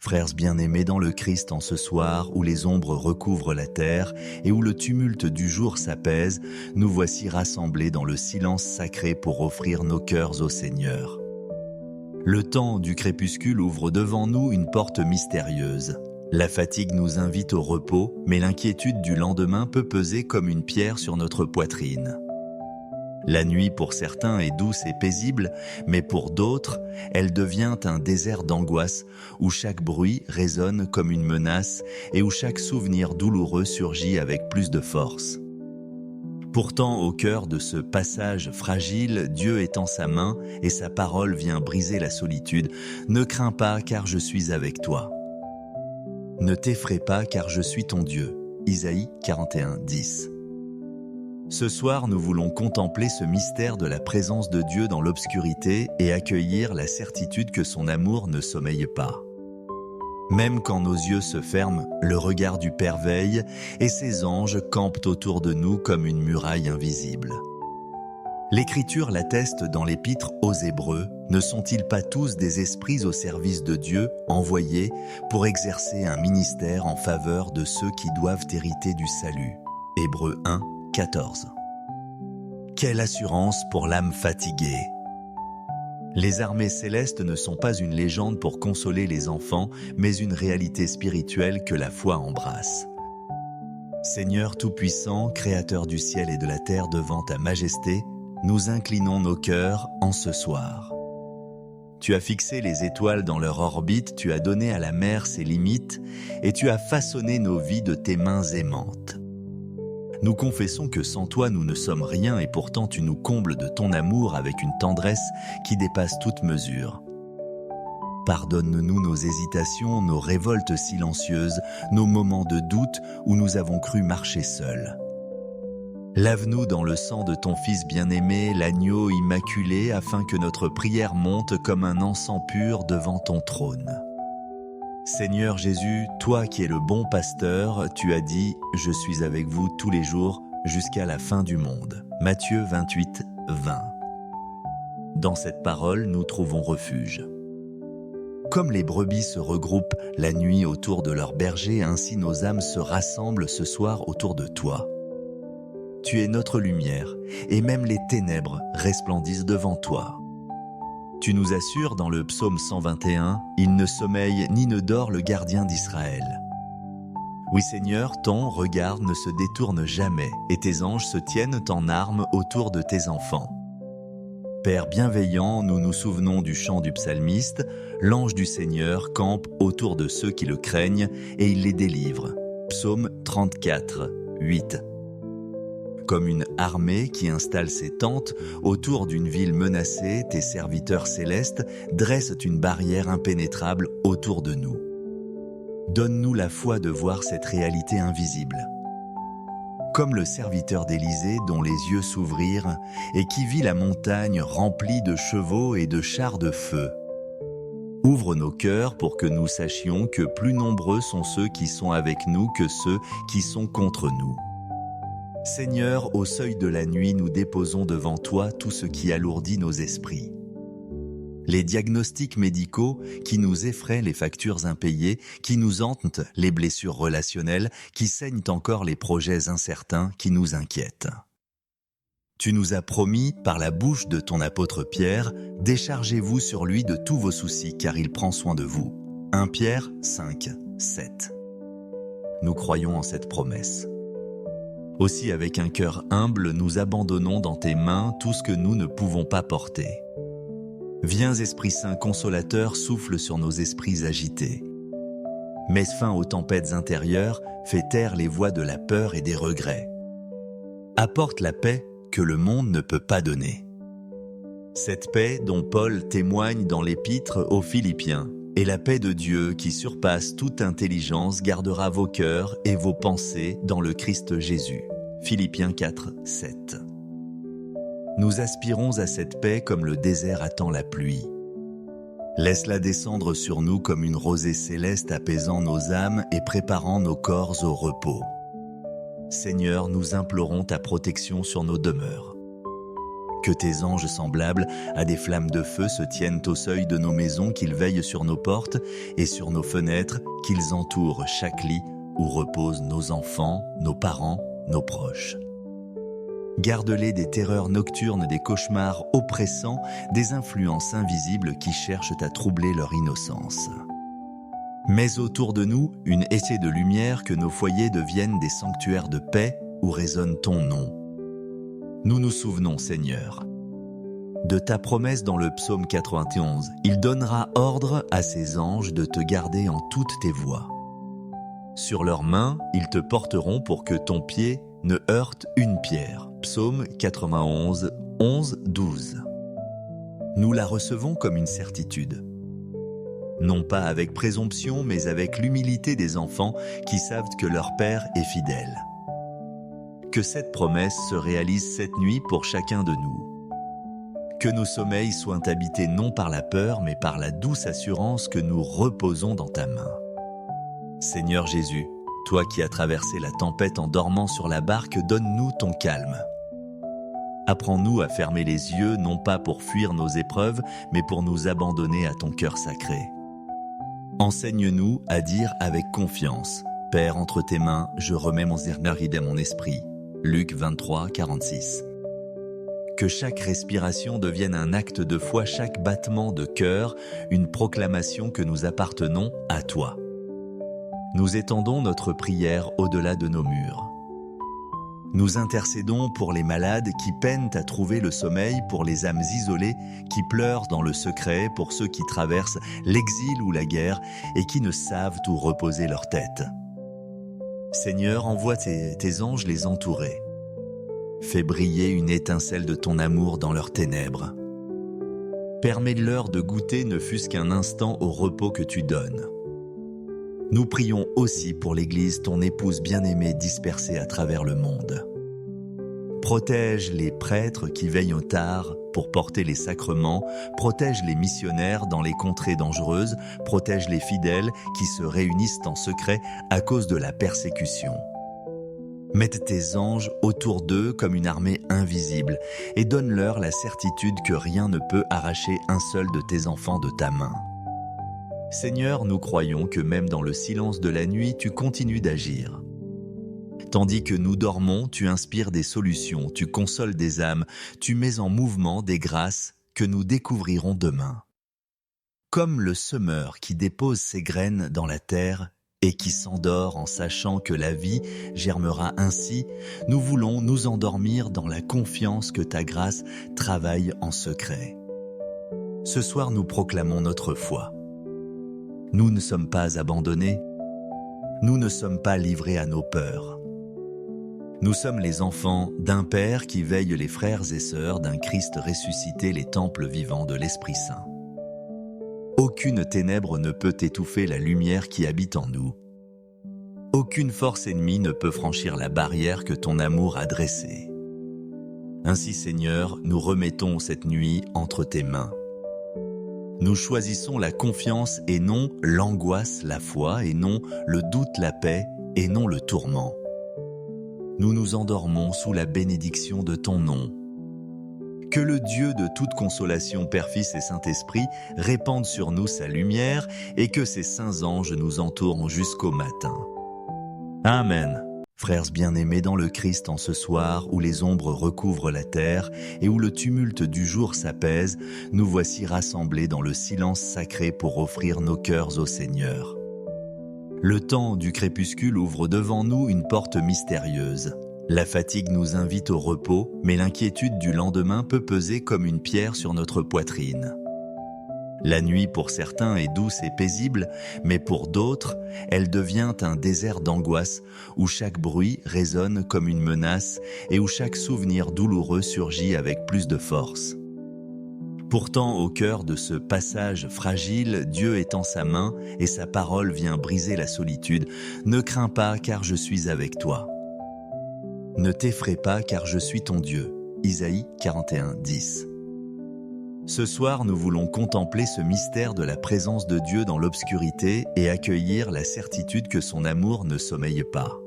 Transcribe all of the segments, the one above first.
Frères bien-aimés dans le Christ, en ce soir où les ombres recouvrent la terre et où le tumulte du jour s'apaise, nous voici rassemblés dans le silence sacré pour offrir nos cœurs au Seigneur. Le temps du crépuscule ouvre devant nous une porte mystérieuse. La fatigue nous invite au repos, mais l'inquiétude du lendemain peut peser comme une pierre sur notre poitrine. La nuit pour certains est douce et paisible, mais pour d'autres, elle devient un désert d'angoisse où chaque bruit résonne comme une menace et où chaque souvenir douloureux surgit avec plus de force. Pourtant, au cœur de ce passage fragile, Dieu étend sa main et sa parole vient briser la solitude. Ne crains pas car je suis avec toi. Ne t'effraie pas car je suis ton Dieu. Isaïe 41, 10. Ce soir, nous voulons contempler ce mystère de la présence de Dieu dans l'obscurité et accueillir la certitude que son amour ne sommeille pas. Même quand nos yeux se ferment, le regard du Père veille et ses anges campent autour de nous comme une muraille invisible. L'Écriture l'atteste dans l'Épître aux Hébreux. Ne sont-ils pas tous des esprits au service de Dieu, envoyés pour exercer un ministère en faveur de ceux qui doivent hériter du salut? Hébreux 1, 14. Quelle assurance pour l'âme fatiguée! Les armées célestes ne sont pas une légende pour consoler les enfants, mais une réalité spirituelle que la foi embrasse. Seigneur Tout-Puissant, Créateur du ciel et de la terre devant ta majesté, nous inclinons nos cœurs en ce soir. Tu as fixé les étoiles dans leur orbite, tu as donné à la mer ses limites, et tu as façonné nos vies de tes mains aimantes. Nous confessons que sans toi nous ne sommes rien et pourtant tu nous combles de ton amour avec une tendresse qui dépasse toute mesure. Pardonne-nous nos hésitations, nos révoltes silencieuses, nos moments de doute où nous avons cru marcher seuls. Lave-nous dans le sang de ton Fils bien-aimé, l'agneau immaculé, afin que notre prière monte comme un encens pur devant ton trône. Seigneur Jésus, toi qui es le bon pasteur, tu as dit « Je suis avec vous tous les jours jusqu'à la fin du monde ». Matthieu 28, 20. Dans cette parole, nous trouvons refuge. Comme les brebis se regroupent la nuit autour de leur berger, ainsi nos âmes se rassemblent ce soir autour de toi. Tu es notre lumière, et même les ténèbres resplendissent devant toi. Tu nous assures dans le psaume 121, « Il ne sommeille ni ne dort le gardien d'Israël ». Oui Seigneur, ton regard ne se détourne jamais, et tes anges se tiennent en armes autour de tes enfants. Père bienveillant, nous nous souvenons du chant du psalmiste, « L'ange du Seigneur campe autour de ceux qui le craignent, et il les délivre ». Psaume 34, 8. Comme une armée qui installe ses tentes autour d'une ville menacée, tes serviteurs célestes dressent une barrière impénétrable autour de nous. Donne-nous la foi de voir cette réalité invisible. Comme le serviteur d'Élysée dont les yeux s'ouvrirent et qui vit la montagne remplie de chevaux et de chars de feu. Ouvre nos cœurs pour que nous sachions que plus nombreux sont ceux qui sont avec nous que ceux qui sont contre nous. Seigneur, au seuil de la nuit, nous déposons devant toi tout ce qui alourdit nos esprits. Les diagnostics médicaux qui nous effraient les factures impayées, qui nous hantent les blessures relationnelles, qui saignent encore les projets incertains qui nous inquiètent. Tu nous as promis, par la bouche de ton apôtre Pierre, « Déchargez-vous sur lui de tous vos soucis, car il prend soin de vous. » 1 Pierre 5, 7. Nous croyons en cette promesse. Aussi, avec un cœur humble, nous abandonnons dans tes mains tout ce que nous ne pouvons pas porter. Viens, Esprit Saint consolateur, souffle sur nos esprits agités. Mets fin aux tempêtes intérieures, fais taire les voix de la peur et des regrets. Apporte la paix que le monde ne peut pas donner. Cette paix dont Paul témoigne dans l'Épître aux Philippiens, et la paix de Dieu qui surpasse toute intelligence gardera vos cœurs et vos pensées dans le Christ Jésus. Philippiens 4, 7. Nous aspirons à cette paix comme le désert attend la pluie. Laisse-la descendre sur nous comme une rosée céleste apaisant nos âmes et préparant nos corps au repos. Seigneur, nous implorons ta protection sur nos demeures. Que tes anges semblables à des flammes de feu se tiennent au seuil de nos maisons, qu'ils veillent sur nos portes et sur nos fenêtres, qu'ils entourent chaque lit où reposent nos enfants, nos parents, nos proches. Garde-les des terreurs nocturnes, des cauchemars oppressants, des influences invisibles qui cherchent à troubler leur innocence. Mets autour de nous une haie de lumière, que nos foyers deviennent des sanctuaires de paix où résonne ton nom. Nous nous souvenons, Seigneur, de ta promesse dans le psaume 91. Il donnera ordre à ses anges de te garder en toutes tes voies. Sur leurs mains, ils te porteront pour que ton pied ne heurte une pierre. Psaume 91, 11, 12. Nous la recevons comme une certitude. Non pas avec présomption, mais avec l'humilité des enfants qui savent que leur Père est fidèle. Que cette promesse se réalise cette nuit pour chacun de nous. Que nos sommeils soient habités non par la peur, mais par la douce assurance que nous reposons dans ta main. Seigneur Jésus, toi qui as traversé la tempête en dormant sur la barque, donne-nous ton calme. Apprends-nous à fermer les yeux, non pas pour fuir nos épreuves, mais pour nous abandonner à ton cœur sacré. Enseigne-nous à dire avec confiance, « Père, entre tes mains, je remets mon zernaride à mon esprit ». Luc 23, 46. Que chaque respiration devienne un acte de foi, chaque battement de cœur, une proclamation que nous appartenons à toi. Nous étendons notre prière au-delà de nos murs. Nous intercédons pour les malades qui peinent à trouver le sommeil, pour les âmes isolées qui pleurent dans le secret, pour ceux qui traversent l'exil ou la guerre et qui ne savent où reposer leur tête. Seigneur, envoie tes anges les entourer. Fais briller une étincelle de ton amour dans leurs ténèbres. Permets-leur de goûter ne fût-ce qu'un instant au repos que tu donnes. Nous prions aussi pour l'Église, ton épouse bien-aimée dispersée à travers le monde. Protège les prêtres qui veillent au tard pour porter les sacrements, protège les missionnaires dans les contrées dangereuses, protège les fidèles qui se réunissent en secret à cause de la persécution. Mette tes anges autour d'eux comme une armée invisible et donne-leur la certitude que rien ne peut arracher un seul de tes enfants de ta main. Seigneur, nous croyons que même dans le silence de la nuit, tu continues d'agir. Tandis que nous dormons, tu inspires des solutions, tu consoles des âmes, tu mets en mouvement des grâces que nous découvrirons demain. Comme le semeur qui dépose ses graines dans la terre et qui s'endort en sachant que la vie germera ainsi, nous voulons nous endormir dans la confiance que ta grâce travaille en secret. Ce soir, nous proclamons notre foi. Nous ne sommes pas abandonnés, nous ne sommes pas livrés à nos peurs. Nous sommes les enfants d'un Père qui veille les frères et sœurs d'un Christ ressuscité, les temples vivants de l'Esprit Saint. Aucune ténèbre ne peut étouffer la lumière qui habite en nous. Aucune force ennemie ne peut franchir la barrière que ton amour a dressée. Ainsi, Seigneur, nous remettons cette nuit entre tes mains. Nous choisissons la confiance et non l'angoisse, la foi, et non le doute, la paix, et non le tourment. Nous nous endormons sous la bénédiction de ton nom. Que le Dieu de toute consolation, Père, Fils et Saint-Esprit, répande sur nous sa lumière et que ses saints anges nous entourent jusqu'au matin. Amen. Frères bien-aimés dans le Christ, en ce soir où les ombres recouvrent la terre et où le tumulte du jour s'apaise, nous voici rassemblés dans le silence sacré pour offrir nos cœurs au Seigneur. Le temps du crépuscule ouvre devant nous une porte mystérieuse. La fatigue nous invite au repos, mais l'inquiétude du lendemain peut peser comme une pierre sur notre poitrine. La nuit pour certains est douce et paisible, mais pour d'autres, elle devient un désert d'angoisse où chaque bruit résonne comme une menace et où chaque souvenir douloureux surgit avec plus de force. Pourtant, au cœur de ce passage fragile, Dieu étend sa main et sa parole vient briser la solitude. Ne crains pas, car je suis avec toi. Ne t'effraie pas, car je suis ton Dieu. Isaïe 41, 10. Ce soir, nous voulons contempler ce mystère de la présence de Dieu dans l'obscurité et accueillir la certitude que son amour ne sommeille pas.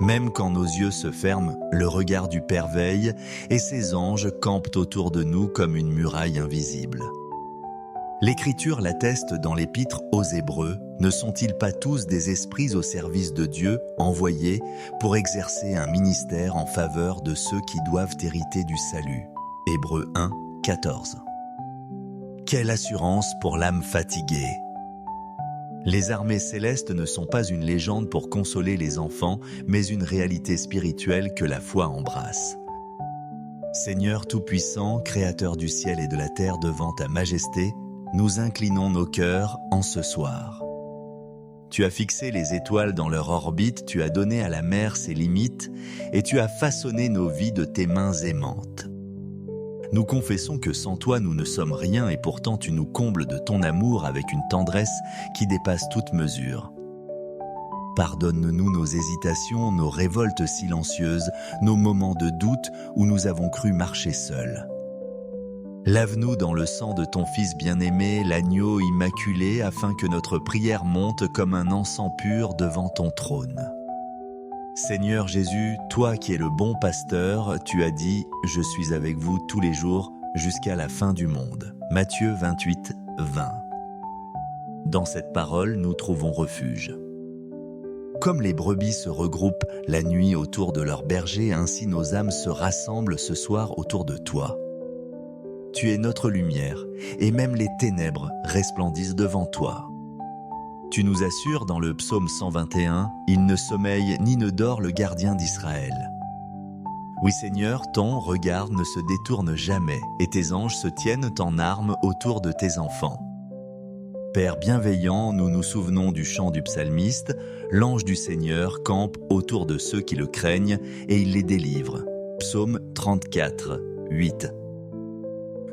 Même quand nos yeux se ferment, le regard du Père veille et ses anges campent autour de nous comme une muraille invisible. L'Écriture l'atteste dans l'Épître aux Hébreux, ne sont-ils pas tous des esprits au service de Dieu, envoyés pour exercer un ministère en faveur de ceux qui doivent hériter du salut? Hébreux 1, 14. Quelle assurance pour l'âme fatiguée! Les armées célestes ne sont pas une légende pour consoler les enfants, mais une réalité spirituelle que la foi embrasse. Seigneur Tout-Puissant, Créateur du ciel et de la terre devant ta majesté, nous inclinons nos cœurs en ce soir. Tu as fixé les étoiles dans leur orbite, tu as donné à la mer ses limites, et tu as façonné nos vies de tes mains aimantes. Nous confessons que sans toi nous ne sommes rien et pourtant tu nous combles de ton amour avec une tendresse qui dépasse toute mesure. Pardonne-nous nos hésitations, nos révoltes silencieuses, nos moments de doute où nous avons cru marcher seuls. Lave-nous dans le sang de ton Fils bien-aimé, l'agneau immaculé, afin que notre prière monte comme un encens pur devant ton trône. Seigneur Jésus, toi qui es le bon pasteur, tu as dit « Je suis avec vous tous les jours jusqu'à la fin du monde ». Matthieu 28, 20. Dans cette parole, nous trouvons refuge. Comme les brebis se regroupent la nuit autour de leur berger, ainsi nos âmes se rassemblent ce soir autour de toi. Tu es notre lumière, et même les ténèbres resplendissent devant toi. Tu nous assures dans le psaume 121, « Il ne sommeille ni ne dort le gardien d'Israël ». Oui Seigneur, ton regard ne se détourne jamais, et tes anges se tiennent en armes autour de tes enfants. Père bienveillant, nous nous souvenons du chant du psalmiste, « L'ange du Seigneur campe autour de ceux qui le craignent, et il les délivre ». Psaume 34, 8.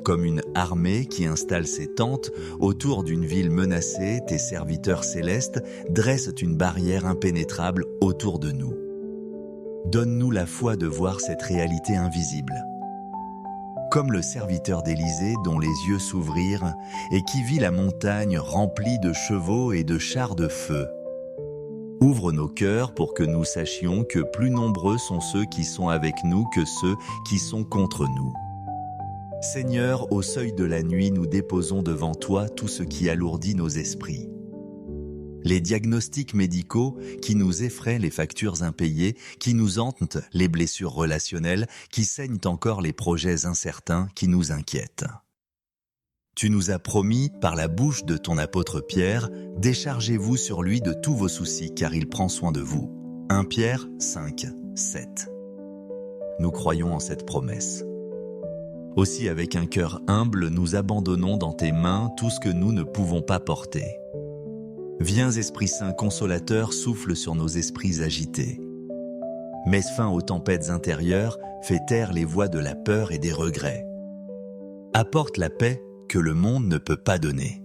Comme une armée qui installe ses tentes autour d'une ville menacée, tes serviteurs célestes dressent une barrière impénétrable autour de nous. Donne-nous la foi de voir cette réalité invisible. Comme le serviteur d'Élysée dont les yeux s'ouvrirent et qui vit la montagne remplie de chevaux et de chars de feu. Ouvre nos cœurs pour que nous sachions que plus nombreux sont ceux qui sont avec nous que ceux qui sont contre nous. Seigneur, au seuil de la nuit, nous déposons devant toi tout ce qui alourdit nos esprits. Les diagnostics médicaux qui nous effraient les factures impayées, qui nous hantent les blessures relationnelles, qui saignent encore les projets incertains qui nous inquiètent. Tu nous as promis, par la bouche de ton apôtre Pierre, « Déchargez-vous sur lui de tous vos soucis, car il prend soin de vous. » 1 Pierre 5, 7. Nous croyons en cette promesse. Aussi, avec un cœur humble, nous abandonnons dans tes mains tout ce que nous ne pouvons pas porter. Viens, Esprit Saint consolateur, souffle sur nos esprits agités. Mets fin aux tempêtes intérieures, fais taire les voix de la peur et des regrets. Apporte la paix que le monde ne peut pas donner.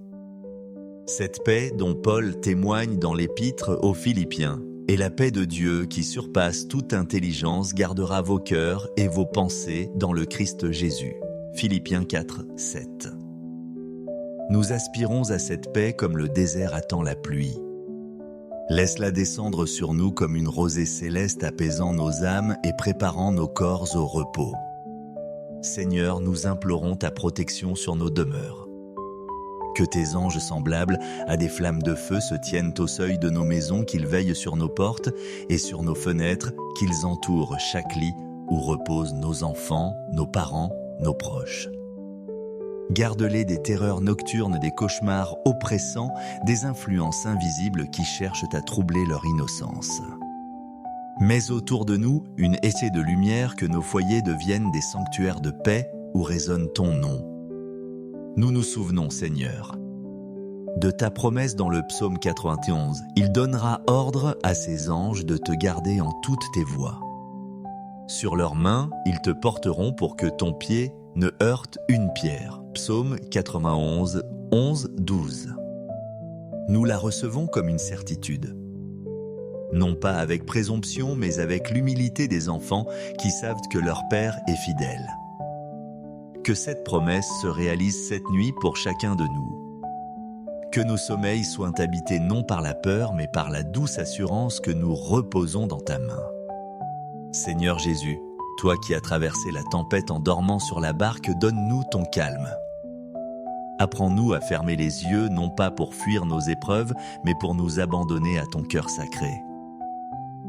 Cette paix dont Paul témoigne dans l'Épître aux Philippiens, et la paix de Dieu qui surpasse toute intelligence gardera vos cœurs et vos pensées dans le Christ Jésus. Philippiens 4, 7. Nous aspirons à cette paix comme le désert attend la pluie. Laisse-la descendre sur nous comme une rosée céleste apaisant nos âmes et préparant nos corps au repos. Seigneur, nous implorons ta protection sur nos demeures. Que tes anges semblables à des flammes de feu se tiennent au seuil de nos maisons, qu'ils veillent sur nos portes et sur nos fenêtres, qu'ils entourent chaque lit où reposent nos enfants, nos parents, nos proches. Garde-les des terreurs nocturnes, des cauchemars oppressants, des influences invisibles qui cherchent à troubler leur innocence. Mets autour de nous une essai de lumière, que nos foyers deviennent des sanctuaires de paix où résonne ton nom. Nous nous souvenons, Seigneur, de ta promesse dans le psaume 91. Il donnera ordre à ses anges de te garder en toutes tes voies. Sur leurs mains, ils te porteront pour que ton pied ne heurte une pierre. Psaume 91, 11, 12. Nous la recevons comme une certitude. Non pas avec présomption, mais avec l'humilité des enfants qui savent que leur Père est fidèle. Que cette promesse se réalise cette nuit pour chacun de nous. Que nos sommeils soient habités non par la peur, mais par la douce assurance que nous reposons dans ta main. Seigneur Jésus, toi qui as traversé la tempête en dormant sur la barque, donne-nous ton calme. Apprends-nous à fermer les yeux, non pas pour fuir nos épreuves, mais pour nous abandonner à ton cœur sacré.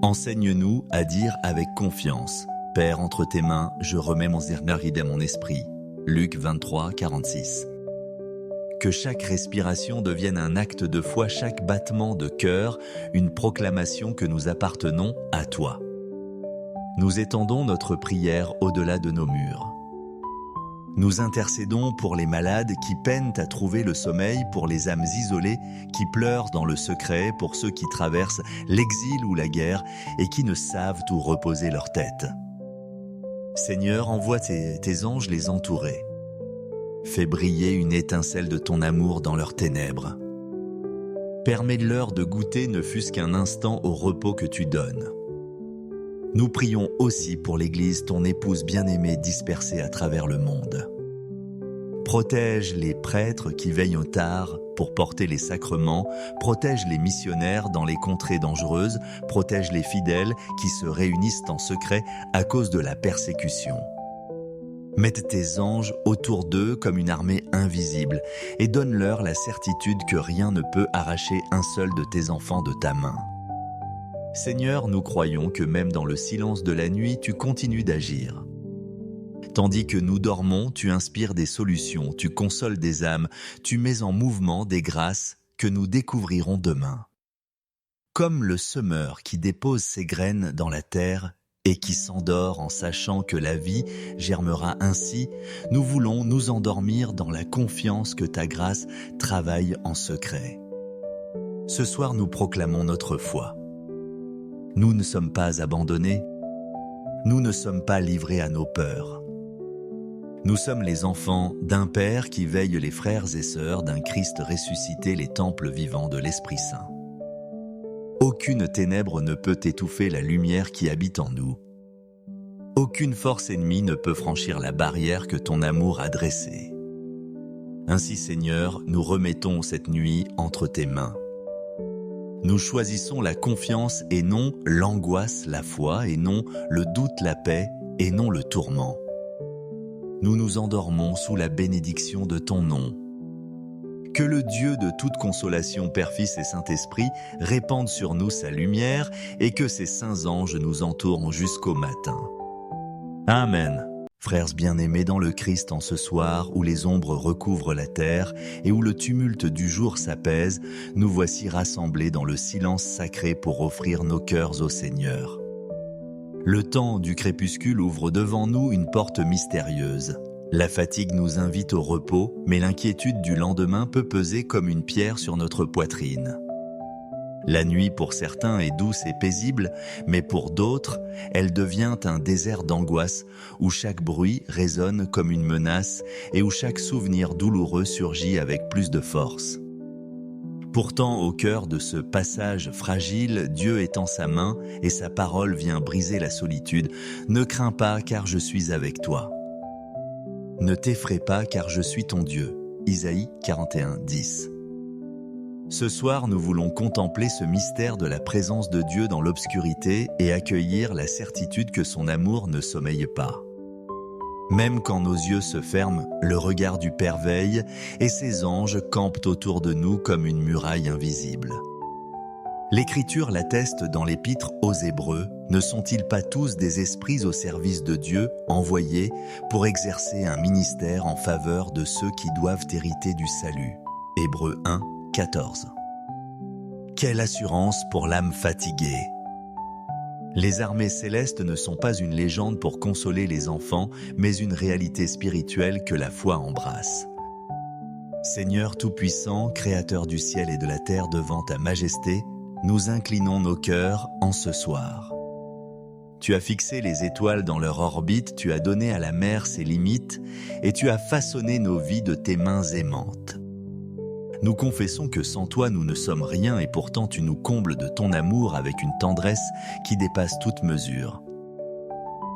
Enseigne-nous à dire avec confiance, « Père, entre tes mains, je remets mon zernaride à mon esprit ». Luc 23, 46. Que chaque respiration devienne un acte de foi, chaque battement de cœur, une proclamation que nous appartenons à toi. Nous étendons notre prière au-delà de nos murs. Nous intercédons pour les malades qui peinent à trouver le sommeil, pour les âmes isolées qui pleurent dans le secret, pour ceux qui traversent l'exil ou la guerre et qui ne savent où reposer leur tête. Seigneur, envoie tes anges les entourer. Fais briller une étincelle de ton amour dans leurs ténèbres. Permets-leur de goûter ne fût-ce qu'un instant au repos que tu donnes. Nous prions aussi pour l'Église, ton épouse bien-aimée dispersée à travers le monde. Protège les prêtres qui veillent au tard pour porter les sacrements, protège les missionnaires dans les contrées dangereuses, protège les fidèles qui se réunissent en secret à cause de la persécution. Mette tes anges autour d'eux comme une armée invisible et donne-leur la certitude que rien ne peut arracher un seul de tes enfants de ta main. Seigneur, nous croyons que même dans le silence de la nuit, tu continues d'agir. Tandis que nous dormons, tu inspires des solutions, tu consoles des âmes, tu mets en mouvement des grâces que nous découvrirons demain. Comme le semeur qui dépose ses graines dans la terre et qui s'endort en sachant que la vie germera ainsi, nous voulons nous endormir dans la confiance que ta grâce travaille en secret. Ce soir, nous proclamons notre foi. Nous ne sommes pas abandonnés, nous ne sommes pas livrés à nos peurs. Nous sommes les enfants d'un Père qui veille les frères et sœurs d'un Christ ressuscité, les temples vivants de l'Esprit Saint. Aucune ténèbre ne peut étouffer la lumière qui habite en nous. Aucune force ennemie ne peut franchir la barrière que ton amour a dressée. Ainsi, Seigneur, nous remettons cette nuit entre tes mains. Nous choisissons la confiance et non l'angoisse, la foi, et non le doute, la paix, et non le tourment. Nous nous endormons sous la bénédiction de ton nom. Que le Dieu de toute consolation, Père, Fils et Saint-Esprit, répande sur nous sa lumière et que ses saints anges nous entourent jusqu'au matin. Amen. Frères bien-aimés dans le Christ, en ce soir où les ombres recouvrent la terre et où le tumulte du jour s'apaise, nous voici rassemblés dans le silence sacré pour offrir nos cœurs au Seigneur. Le temps du crépuscule ouvre devant nous une porte mystérieuse. La fatigue nous invite au repos, mais l'inquiétude du lendemain peut peser comme une pierre sur notre poitrine. La nuit pour certains est douce et paisible, mais pour d'autres, elle devient un désert d'angoisse où chaque bruit résonne comme une menace et où chaque souvenir douloureux surgit avec plus de force. Pourtant, au cœur de ce passage fragile, Dieu étend sa main et sa parole vient briser la solitude. « Ne crains pas, car je suis avec toi. Ne t'effraie pas, car je suis ton Dieu. » Isaïe 41, 10. Ce soir, nous voulons contempler ce mystère de la présence de Dieu dans l'obscurité et accueillir la certitude que son amour ne sommeille pas. Même quand nos yeux se ferment, le regard du Père veille et ses anges campent autour de nous comme une muraille invisible. L'Écriture l'atteste dans l'Épître aux Hébreux. Ne sont-ils pas tous des esprits au service de Dieu, envoyés pour exercer un ministère en faveur de ceux qui doivent hériter du salut? Hébreux 1, 14. Quelle assurance pour l'âme fatiguée! Les armées célestes ne sont pas une légende pour consoler les enfants, mais une réalité spirituelle que la foi embrasse. Seigneur Tout-Puissant, Créateur du ciel et de la terre devant ta majesté, nous inclinons nos cœurs en ce soir. Tu as fixé les étoiles dans leur orbite, tu as donné à la mer ses limites, et tu as façonné nos vies de tes mains aimantes. Nous confessons que sans toi nous ne sommes rien et pourtant tu nous combles de ton amour avec une tendresse qui dépasse toute mesure.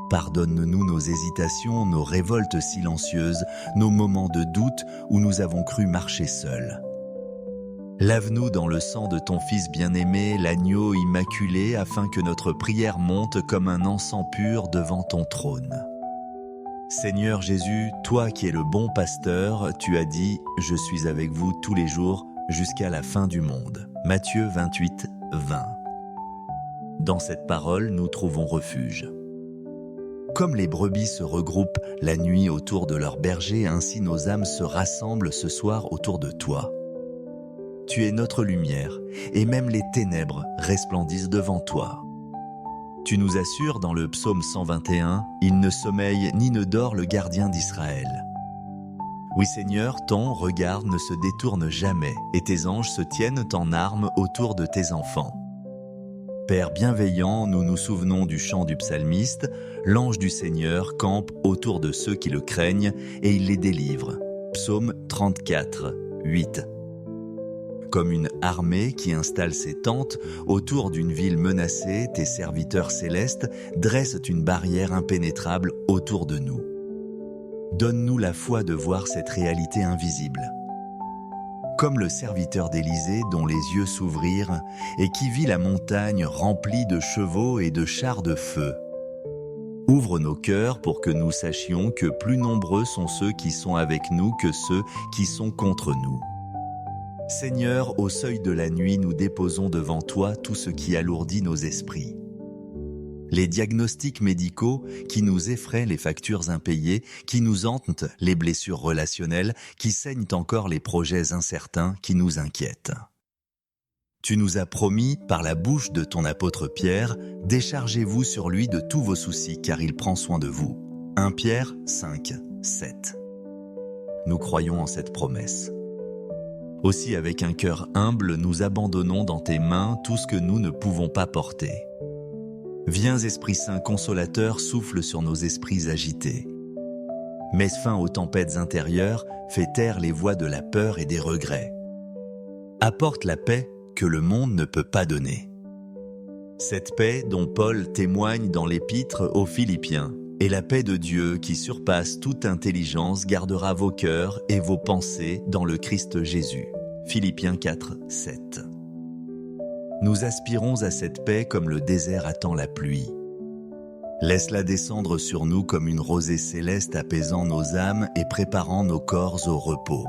Pardonne-nous nos hésitations, nos révoltes silencieuses, nos moments de doute où nous avons cru marcher seuls. Lave-nous dans le sang de ton Fils bien-aimé, l'agneau immaculé, afin que notre prière monte comme un encens pur devant ton trône. Seigneur Jésus, toi qui es le bon pasteur, tu as dit « Je suis avec vous tous les jours jusqu'à la fin du monde ». Matthieu 28, 20. Dans cette parole, nous trouvons refuge. Comme les brebis se regroupent la nuit autour de leur berger, ainsi nos âmes se rassemblent ce soir autour de toi. Tu es notre lumière, et même les ténèbres resplendissent devant toi. Tu nous assures dans le psaume 121, « Il ne sommeille ni ne dort le gardien d'Israël ». Oui Seigneur, ton regard ne se détourne jamais, et tes anges se tiennent en armes autour de tes enfants. Père bienveillant, nous nous souvenons du chant du psalmiste, « L'ange du Seigneur campe autour de ceux qui le craignent, et il les délivre ». Psaume 34, 8. Comme une armée qui installe ses tentes autour d'une ville menacée, tes serviteurs célestes dressent une barrière impénétrable autour de nous. Donne-nous la foi de voir cette réalité invisible. Comme le serviteur d'Élysée dont les yeux s'ouvrirent et qui vit la montagne remplie de chevaux et de chars de feu. Ouvre nos cœurs pour que nous sachions que plus nombreux sont ceux qui sont avec nous que ceux qui sont contre nous. Seigneur, au seuil de la nuit, nous déposons devant toi tout ce qui alourdit nos esprits. Les diagnostics médicaux qui nous effraient les factures impayées, qui nous hantent les blessures relationnelles, qui saignent encore les projets incertains qui nous inquiètent. Tu nous as promis, par la bouche de ton apôtre Pierre, « Déchargez-vous sur lui de tous vos soucis, car il prend soin de vous. » 1 Pierre 5, 7. Nous croyons en cette promesse. Aussi, avec un cœur humble, nous abandonnons dans tes mains tout ce que nous ne pouvons pas porter. Viens, Esprit Saint consolateur, souffle sur nos esprits agités. Mets fin aux tempêtes intérieures, fais taire les voix de la peur et des regrets. Apporte la paix que le monde ne peut pas donner. Cette paix dont Paul témoigne dans l'épître aux Philippiens, et la paix de Dieu qui surpasse toute intelligence gardera vos cœurs et vos pensées dans le Christ Jésus. Philippiens 4, 7. Nous aspirons à cette paix comme le désert attend la pluie. Laisse-la descendre sur nous comme une rosée céleste apaisant nos âmes et préparant nos corps au repos.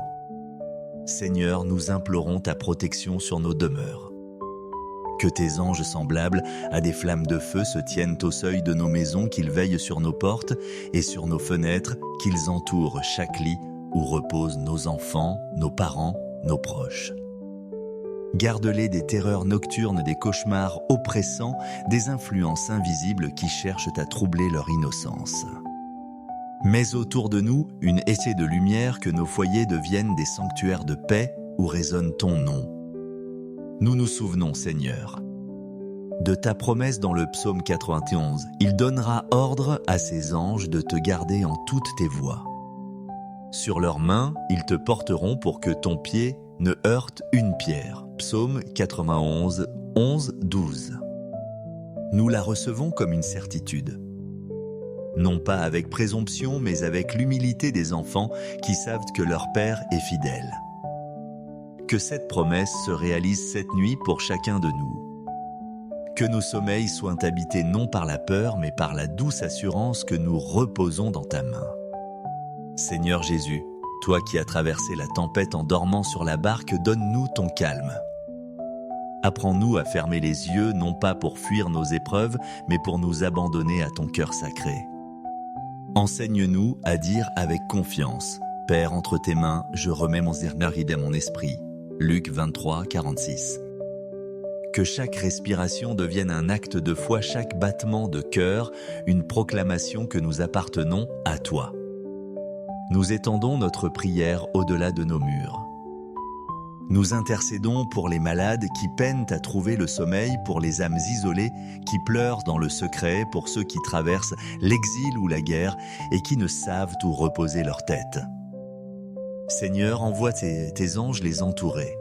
Seigneur, nous implorons ta protection sur nos demeures. Que tes anges semblables à des flammes de feu se tiennent au seuil de nos maisons, qu'ils veillent sur nos portes et sur nos fenêtres, qu'ils entourent chaque lit où reposent nos enfants, nos parents, nos proches. Garde-les des terreurs nocturnes, des cauchemars oppressants, des influences invisibles qui cherchent à troubler leur innocence. Mets autour de nous une haie de lumière, que nos foyers deviennent des sanctuaires de paix où résonne ton nom. Nous nous souvenons, Seigneur, de ta promesse dans le psaume 91. Il donnera ordre à ses anges de te garder en toutes tes voies. Sur leurs mains, ils te porteront pour que ton pied ne heurte une pierre. Psaume 91, 11, 12. Nous la recevons comme une certitude. Non pas avec présomption, mais avec l'humilité des enfants qui savent que leur Père est fidèle. Que cette promesse se réalise cette nuit pour chacun de nous. Que nos sommeils soient habités non par la peur, mais par la douce assurance que nous reposons dans ta main. Seigneur Jésus, toi qui as traversé la tempête en dormant sur la barque, donne-nous ton calme. Apprends-nous à fermer les yeux, non pas pour fuir nos épreuves, mais pour nous abandonner à ton cœur sacré. Enseigne-nous à dire avec confiance, « Père, entre tes mains, je remets mon zernarid à mon esprit ». Luc 23, 46. Que chaque respiration devienne un acte de foi, chaque battement de cœur, une proclamation que nous appartenons à toi. Nous étendons notre prière au-delà de nos murs. Nous intercédons pour les malades qui peinent à trouver le sommeil, pour les âmes isolées qui pleurent dans le secret, pour ceux qui traversent l'exil ou la guerre et qui ne savent où reposer leur tête. Seigneur, envoie tes anges les entourer.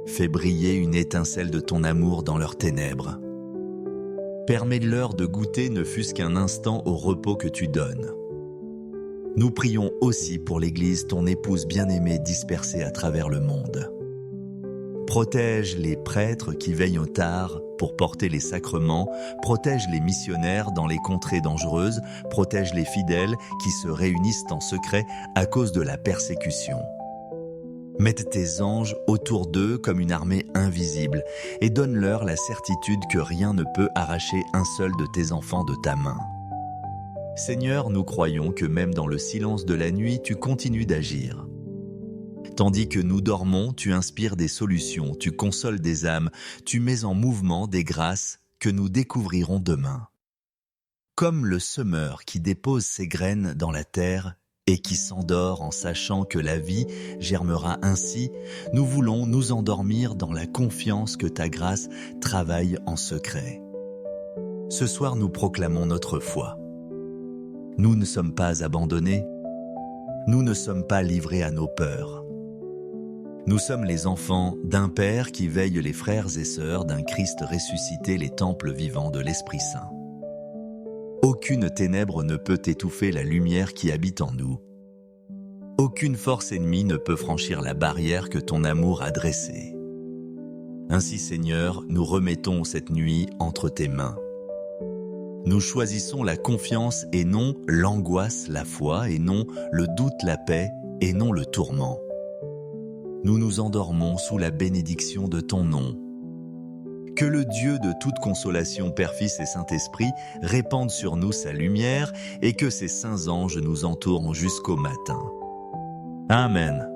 Fais briller une étincelle de ton amour dans leurs ténèbres. Permets-leur de goûter ne fût-ce qu'un instant au repos que tu donnes. Nous prions aussi pour l'Église, ton épouse bien-aimée dispersée à travers le monde. Protège les prêtres qui veillent au tard pour porter les sacrements, protège les missionnaires dans les contrées dangereuses, protège les fidèles qui se réunissent en secret à cause de la persécution. Mette tes anges autour d'eux comme une armée invisible et donne-leur la certitude que rien ne peut arracher un seul de tes enfants de ta main. Seigneur, nous croyons que même dans le silence de la nuit, tu continues d'agir. Tandis que nous dormons, tu inspires des solutions, tu consoles des âmes, tu mets en mouvement des grâces que nous découvrirons demain. Comme le semeur qui dépose ses graines dans la terre et qui s'endort en sachant que la vie germera ainsi, nous voulons nous endormir dans la confiance que ta grâce travaille en secret. Ce soir, nous proclamons notre foi. Nous ne sommes pas abandonnés, nous ne sommes pas livrés à nos peurs. Nous sommes les enfants d'un Père qui veille les frères et sœurs d'un Christ ressuscité, les temples vivants de l'Esprit Saint. Aucune ténèbre ne peut étouffer la lumière qui habite en nous. Aucune force ennemie ne peut franchir la barrière que ton amour a dressée. Ainsi, Seigneur, nous remettons cette nuit entre tes mains. Nous choisissons la confiance et non l'angoisse, la foi, et non le doute, la paix, et non le tourment. Nous nous endormons sous la bénédiction de ton nom. Que le Dieu de toute consolation, Père, Fils et Saint-Esprit, répande sur nous sa lumière et que ses saints anges nous entourent jusqu'au matin. Amen.